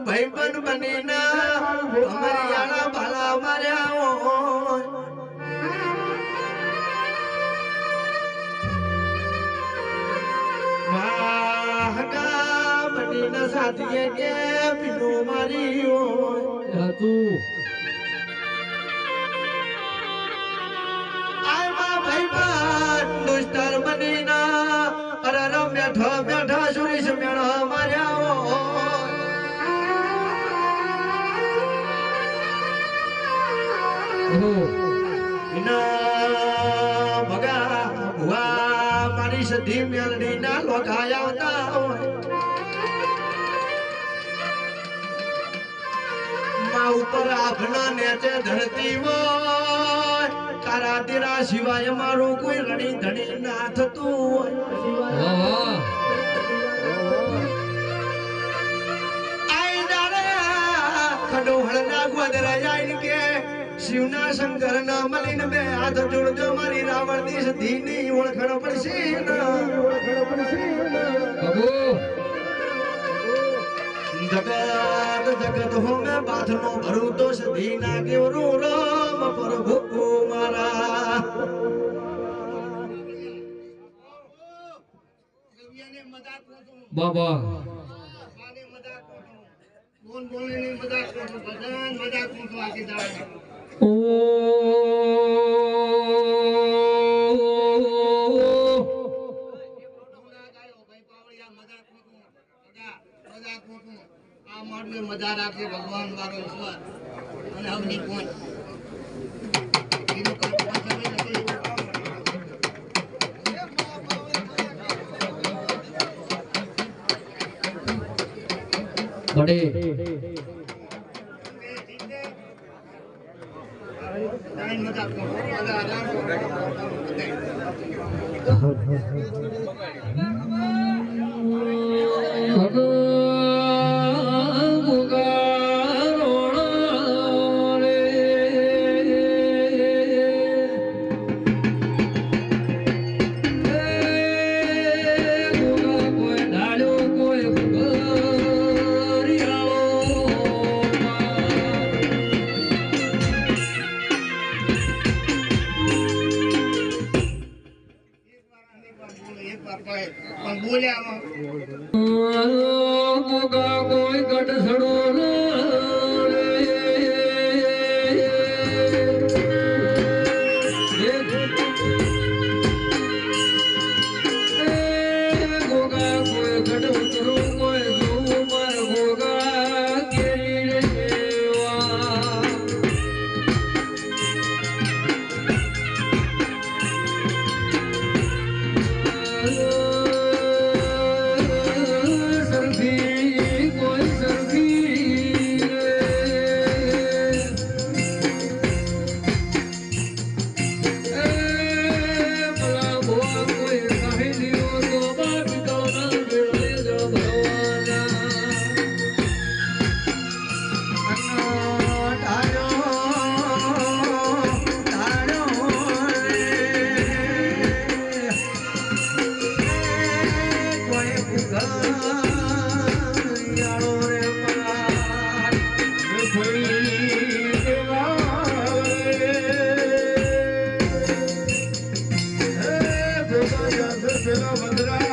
ભાઈબંધ બનીને અમારી યાળા ભાલા માર્યા હગા બનીને સાથીએ કે પીનો મારી હોય તું દુસ્તર બનીના અરર બેઠા બેઠા સુરેશ મેળા માર્યા ભગા ભુવા મારી સધી મેલડી ના લોકાયા મા ઉપર આભના નેચે ધરતી હોય તારા તેરા સિવાય મારું કોઈ રણી ધણી ના થતું ખડોહળના ગોદરા જાય કે શિવના શંકર ના મલિન બે હાથ જોડજો મારી રાવણ ની સધી ની ઓળખણ પડશે જગત જગત હો મેં બાથ નો ભરું તો સધી ના કેવરું રામ પ્રભુ મારા બાબા બોલ બોલે ની મજાક કરો ભજન મજાક કો આકે જાય ઓ આ મોડને મજા રાખે ભગવાન મારો ઈશ્વર અને હમની કોણ એનું કામ પાછળ નથી બડે મજાક કરો આરામ પણ બોલ્યા કોઈ ગઢસડો પેલા વંદરા